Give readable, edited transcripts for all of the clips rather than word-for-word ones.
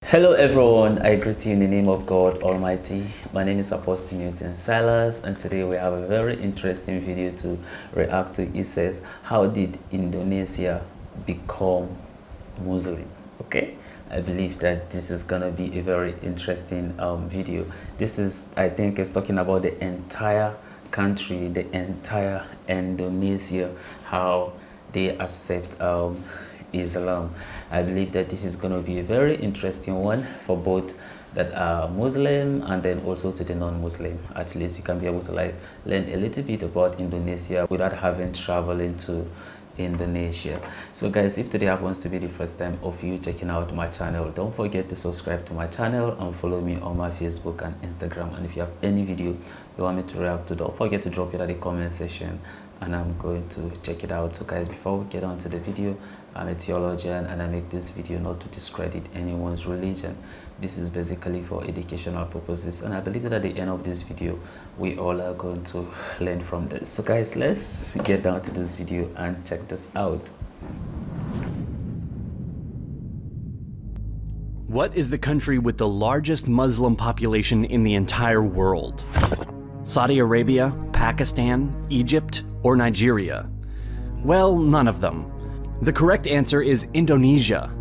Hello everyone, I greet you in the name of God Almighty. My name is Apostle Newton Silas, and today we have a very interesting video to react to. It says, how did Indonesia become Muslim? Okay, I believe that this is gonna be a very interesting video. This is, I think, is talking about the entire country, the entire Indonesia, how they accept Islam. I believe that this is going to be a very interesting one for both that are Muslim and then also to the non-Muslim. At least you can be able to learn a little bit about Indonesia without having traveled into Indonesia. So guys, if today happens to be the first time of you checking out my channel, don't forget to subscribe to my channel and follow me on my Facebook and Instagram. And if you have any video you want me to react to, don't forget to drop it at the comment section and I'm going to check it out. So guys, before we get on to the video, I'm a theologian and I make this video not to discredit anyone's religion. This is basically for educational purposes, and I believe that at the end of this video we all are going to learn from this. So guys, let's get down to this video and check this out. What is the country with the largest Muslim population in the entire world? Saudi Arabia, Pakistan, Egypt, or Nigeria? Well, none of them. The correct answer is Indonesia.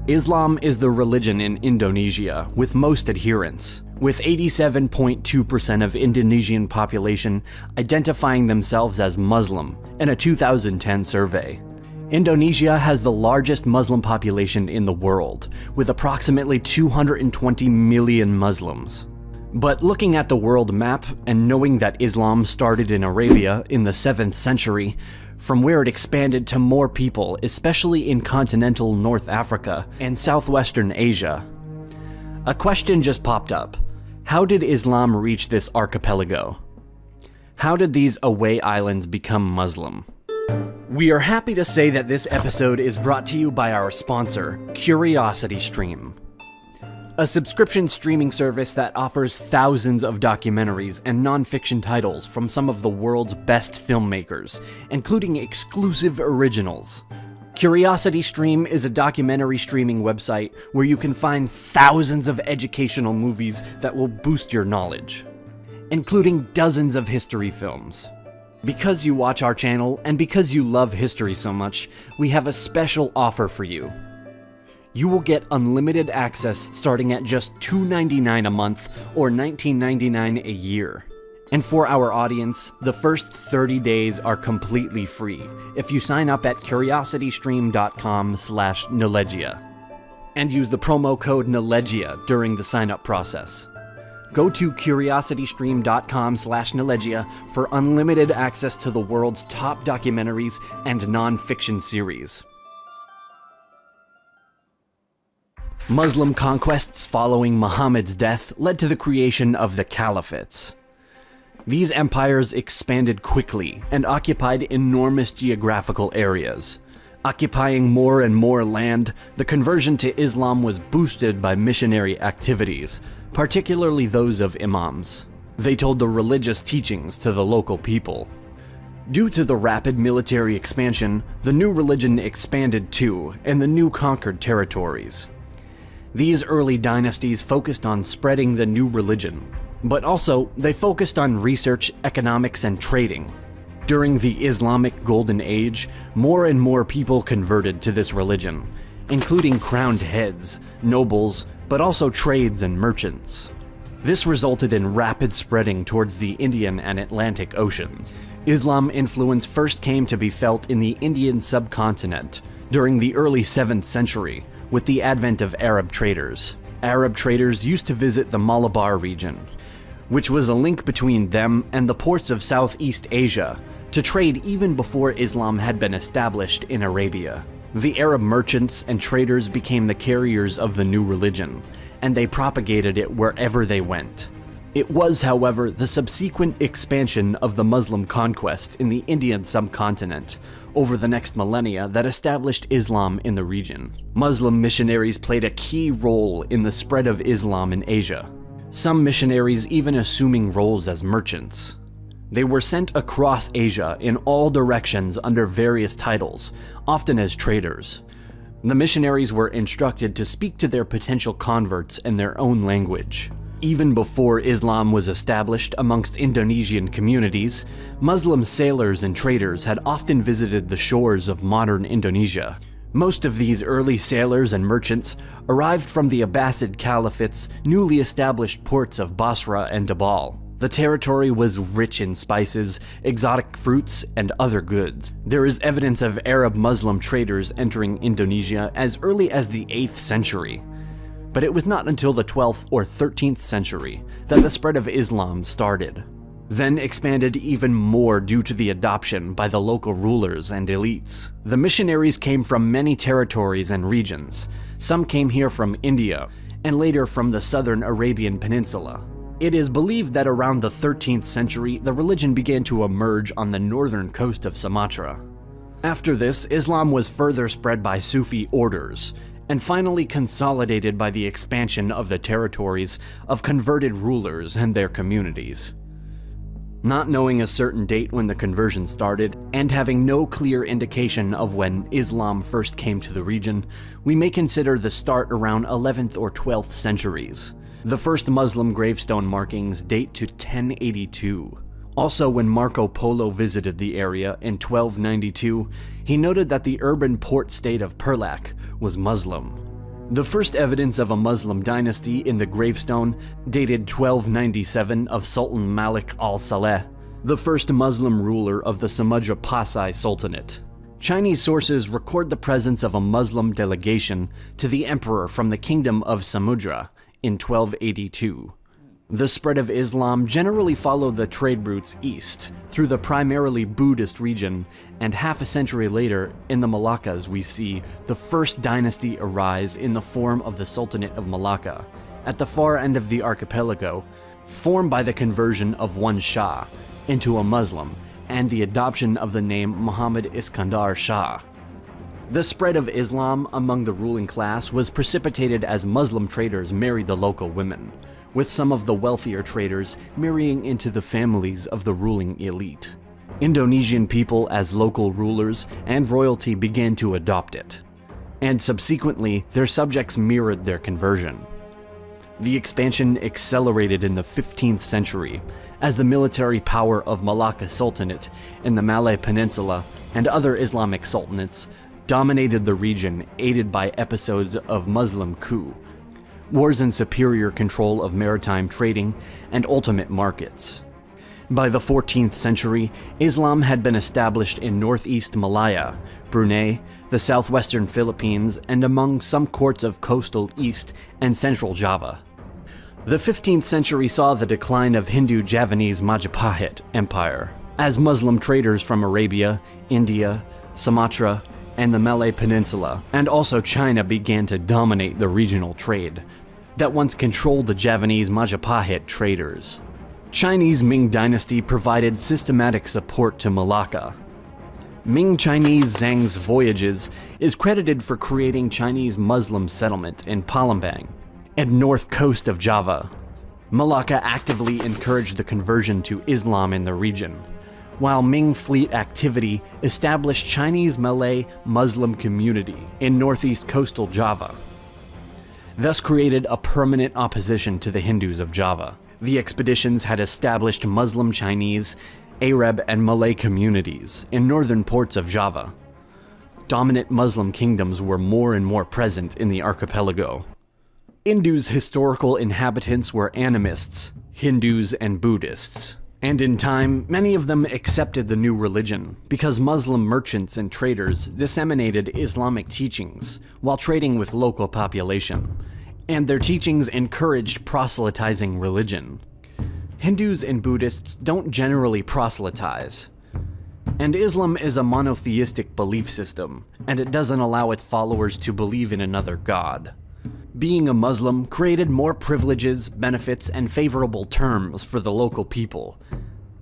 Islam is the religion in Indonesia with most adherents, with 87.2% of Indonesian population identifying themselves as Muslim in a 2010 survey. Indonesia has the largest Muslim population in the world, with approximately 220 million Muslims. But looking at the world map and knowing that Islam started in Arabia in the 7th century, from where it expanded to more people, especially in continental North Africa and southwestern Asia, a question just popped up. How did Islam reach this archipelago? How did these away islands become Muslim? We are happy to say that this episode is brought to you by our sponsor, CuriosityStream, a subscription streaming service that offers thousands of documentaries and non-fiction titles from some of the world's best filmmakers, including exclusive originals. CuriosityStream is a documentary streaming website where you can find thousands of educational movies that will boost your knowledge, including dozens of history films. Because you watch our channel and because you love history so much, we have a special offer for you. You will get unlimited access starting at just $2.99 a month or $19.99 a year. And for our audience, the first 30 days are completely free if you sign up at curiositystream.com/Nelegia and use the promo code Nelegia during the sign-up process. Go to curiositystream.com/Nelegia for unlimited access to the world's top documentaries and non-fiction series. Muslim conquests following Muhammad's death led to the creation of the caliphates. These empires expanded quickly and occupied enormous geographical areas. Occupying more and more land, the conversion to Islam was boosted by missionary activities, particularly those of imams. They told the religious teachings to the local people. Due to the rapid military expansion, the new religion expanded too in the new conquered territories. These early dynasties focused on spreading the new religion, but also they focused on research, economics, and trading. During the Islamic Golden Age, more and more people converted to this religion, including crowned heads, nobles, but also trades and merchants. This resulted in rapid spreading towards the Indian and Atlantic Oceans. Islam influence first came to be felt in the Indian subcontinent during the early 7th century, with the advent of Arab traders. Arab traders used to visit the Malabar region, which was a link between them and the ports of Southeast Asia, to trade even before Islam had been established in Arabia. The Arab merchants and traders became the carriers of the new religion, and they propagated it wherever they went. It was, however, the subsequent expansion of the Muslim conquest in the Indian subcontinent over the next millennia that established Islam in the region. Muslim missionaries played a key role in the spread of Islam in Asia, some missionaries even assuming roles as merchants. They were sent across Asia in all directions under various titles, often as traders. The missionaries were instructed to speak to their potential converts in their own language. Even before Islam was established amongst Indonesian communities, Muslim sailors and traders had often visited the shores of modern Indonesia. Most of these early sailors and merchants arrived from the Abbasid Caliphate's newly established ports of Basra and Dabal. The territory was rich in spices, exotic fruits, and other goods. There is evidence of Arab Muslim traders entering Indonesia as early as the 8th century. But it was not until the 12th or 13th century that the spread of Islam started, then expanded even more due to the adoption by the local rulers and elites. The missionaries came from many territories and regions. Some came here from India, and later from the southern Arabian Peninsula. It is believed that around the 13th century, the religion began to emerge on the northern coast of Sumatra. After this, Islam was further spread by Sufi orders, and finally consolidated by the expansion of the territories of converted rulers and their communities. Not knowing a certain date when the conversion started, and having no clear indication of when Islam first came to the region, we may consider the start around 11th or 12th centuries. The first Muslim gravestone markings date to 1082. Also, when Marco Polo visited the area in 1292, he noted that the urban port state of Perlac was Muslim. The first evidence of a Muslim dynasty in the gravestone dated 1297 of Sultan Malik al-Saleh, the first Muslim ruler of the Samudra Pasai Sultanate. Chinese sources record the presence of a Muslim delegation to the emperor from the kingdom of Samudra in 1282. The spread of Islam generally followed the trade routes east, through the primarily Buddhist region, and half a century later, in the Malaccas we see the first dynasty arise in the form of the Sultanate of Malacca, at the far end of the archipelago, formed by the conversion of one Shah into a Muslim, and the adoption of the name Muhammad Iskandar Shah. The spread of Islam among the ruling class was precipitated as Muslim traders married the local women, with some of the wealthier traders marrying into the families of the ruling elite. Indonesian people as local rulers and royalty began to adopt it, and subsequently their subjects mirrored their conversion. The expansion accelerated in the 15th century as the military power of Malacca Sultanate in the Malay Peninsula and other Islamic sultanates dominated the region, aided by episodes of Muslim coup, wars and superior control of maritime trading, and ultimate markets. By the 14th century, Islam had been established in northeast Malaya, Brunei, the southwestern Philippines, and among some courts of coastal East and Central Java. The 15th century saw the decline of Hindu-Javanese Majapahit Empire, as Muslim traders from Arabia, India, Sumatra, and the Malay Peninsula, and also China began to dominate the regional trade that once controlled the Javanese Majapahit traders. Chinese Ming dynasty provided systematic support to Malacca. Ming Chinese Zhang's voyages is credited for creating Chinese Muslim settlement in Palembang and north coast of Java. Malacca actively encouraged the conversion to Islam in the region, while Ming fleet activity established Chinese Malay Muslim community in northeast coastal Java, thus created a permanent opposition to the Hindus of Java. The expeditions had established Muslim Chinese, Arab, and Malay communities in northern ports of Java. Dominant Muslim kingdoms were more and more present in the archipelago. Indu's historical inhabitants were animists, Hindus, and Buddhists. And in time, many of them accepted the new religion because Muslim merchants and traders disseminated Islamic teachings while trading with local population, and their teachings encouraged proselytizing religion. Hindus and Buddhists don't generally proselytize, and Islam is a monotheistic belief system, and it doesn't allow its followers to believe in another god. Being a Muslim created more privileges, benefits, and favorable terms for the local people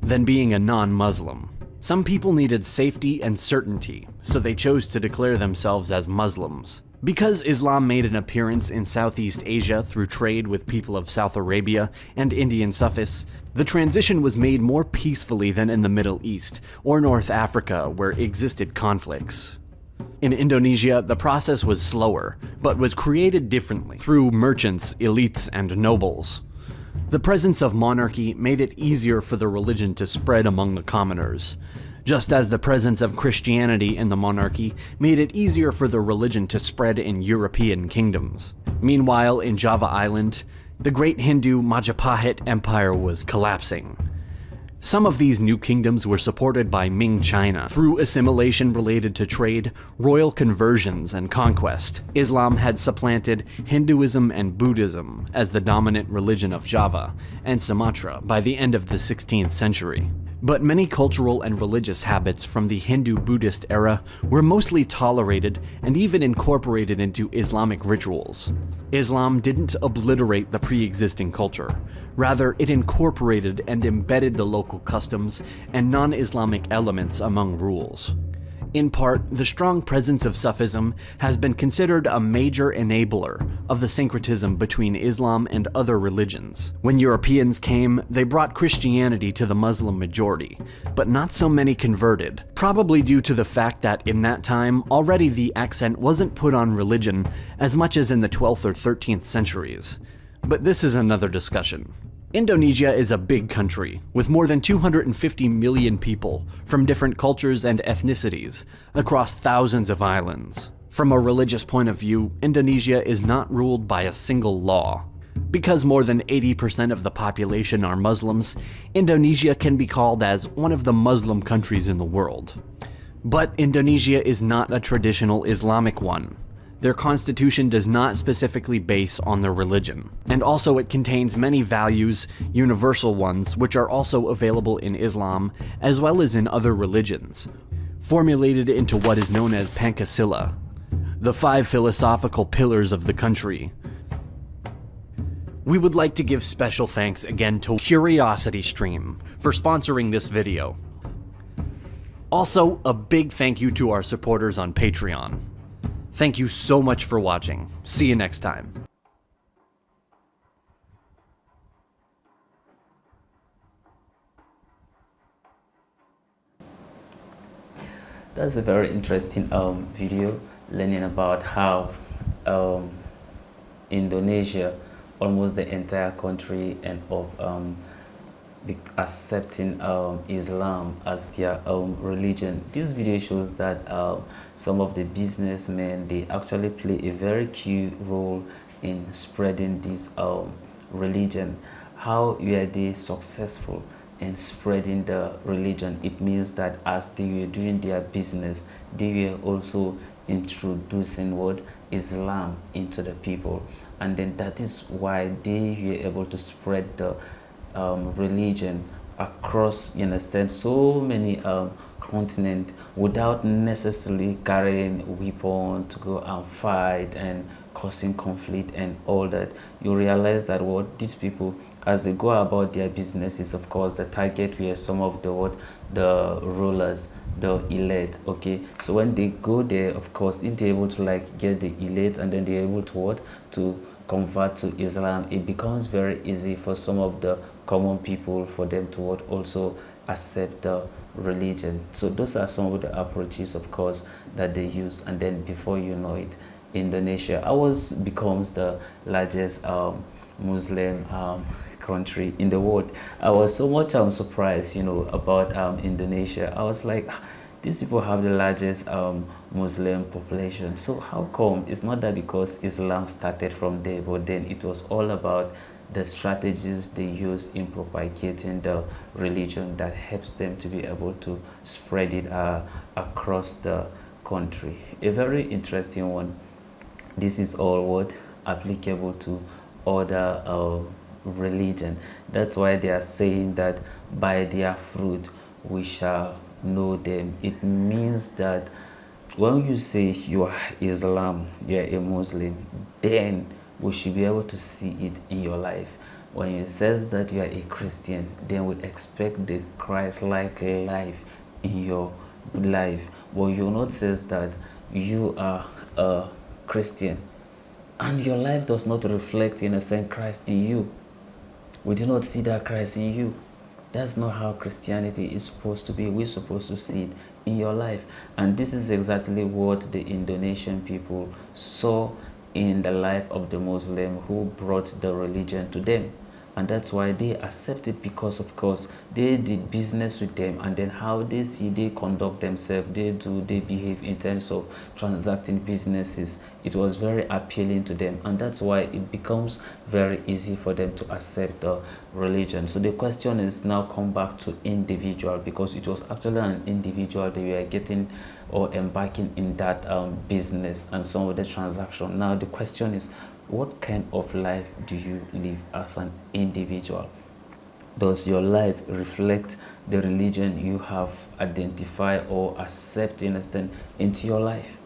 than being a non-Muslim. Some people needed safety and certainty, so they chose to declare themselves as Muslims. Because Islam made an appearance in Southeast Asia through trade with people of South Arabia and Indian Sufis, the transition was made more peacefully than in the Middle East or North Africa, where existed conflicts. In Indonesia, the process was slower, but was created differently through merchants, elites, and nobles. The presence of monarchy made it easier for the religion to spread among the commoners, just as the presence of Christianity in the monarchy made it easier for the religion to spread in European kingdoms. Meanwhile, in Java Island, the great Hindu Majapahit Empire was collapsing. Some of these new kingdoms were supported by Ming China. Through assimilation related to trade, royal conversions, and conquest, Islam had supplanted Hinduism and Buddhism as the dominant religion of Java and Sumatra by the end of the 16th century. But many cultural and religious habits from the Hindu-Buddhist era were mostly tolerated and even incorporated into Islamic rituals. Islam didn't obliterate the pre-existing culture. Rather, it incorporated and embedded the local customs and non-Islamic elements among rules. In part, the strong presence of Sufism has been considered a major enabler of the syncretism between Islam and other religions. When Europeans came, they brought Christianity to the Muslim majority, but not so many converted, probably due to the fact that in that time, already the accent wasn't put on religion as much as in the 12th or 13th centuries. But this is another discussion. Indonesia is a big country, with more than 250 million people from different cultures and ethnicities across thousands of islands. From a religious point of view, Indonesia is not ruled by a single law. Because more than 80% of the population are Muslims, Indonesia can be called as one of the Muslim countries in the world. But Indonesia is not a traditional Islamic one. Their constitution does not specifically base on their religion, and also it contains many values, universal ones, which are also available in Islam as well as in other religions, formulated into what is known as Pancasila, the 5 philosophical pillars of the country. We would like to give special thanks again to CuriosityStream for sponsoring this video. Also, a big thank you to our supporters on Patreon. Thank you so much for watching. See you next time. That's a very interesting video, learning about how Indonesia, almost the entire country, and of accepting Islam as their religion. This video shows that some of the businessmen, they actually play a very key role in spreading this religion. How were they successful in spreading the religion? It means that as they were doing their business, they were also introducing what? Islam into the people. And then that is why they were able to spread the religion across, you understand, so many continents without necessarily carrying weapons to go and fight and causing conflict and all that. You realize that what these people, as they go about their businesses, of course the target were some of the rulers, the elite. Okay, so when they go there, of course, if they're able to like get the elite and then they're able to to convert to Islam, it becomes very easy for some of the common people for them to also accept the religion. So those are some of the approaches, of course, that they use. And then before you know it, Indonesia becomes the largest Muslim country in the world. I was so much surprised, you know, about Indonesia. I was like, these people have the largest Muslim population. So how come? It's not that because Islam started from there, but then it was all about the strategies they use in propagating the religion that helps them to be able to spread it across the country. A very interesting one. This is all applicable to other religion. That's why they are saying that by their fruit we shall know them. It means that when you say you are Islam, you are a Muslim, then we should be able to see it in your life. When it says that you are a Christian, then we expect the Christ-like life in your life. But you not says that you are a Christian and your life does not reflect, in a sense, Christ in you. We do not see that Christ in you. That's not how Christianity is supposed to be. We're supposed to see it in your life. And this is exactly what the Indonesian people saw in the life of the Muslim who brought the religion to them. And that's why they accept it, because of course they did business with them, and then how they see they conduct themselves, they behave in terms of transacting businesses, it was very appealing to them, and that's why it becomes very easy for them to accept the religion. So the question is now come back to individual, because it was actually an individual that we are getting or embarking in that business and some of the transaction. Now the question is, what kind of life do you live as an individual? Does your life reflect the religion you have identified or accept, understand, into your life?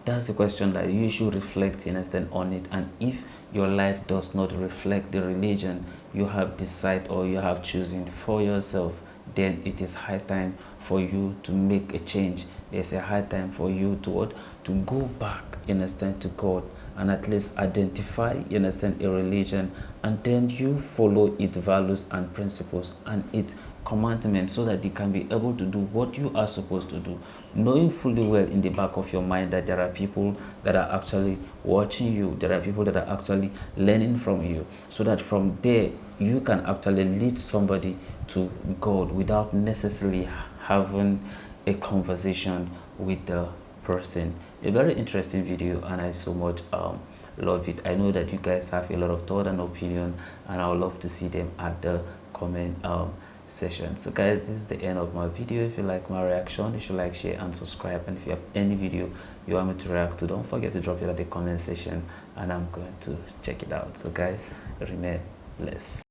That's the question that you should reflect, understand, on it. And if your life does not reflect the religion you have decided or you have chosen for yourself, then it is high time for you to make a change. There's a high time for you to what? To go back, understand, to God, and at least identify, you understand, a religion, and then you follow its values and principles and its commandments, so that you can be able to do what you are supposed to do, knowing fully well in the back of your mind that there are people that are actually watching you, there are people that are actually learning from you, so that from there you can actually lead somebody to God without necessarily having a conversation with the person. A very interesting video, and I so much love it. I know that you guys have a lot of thought and opinion, and I would love to see them at the comment session. So guys, this is the end of my video. If you like my reaction, you should like, share and subscribe, and if you have any video you want me to react to, don't forget to drop it at the comment section and I'm going to check it out. So guys, remain blessed.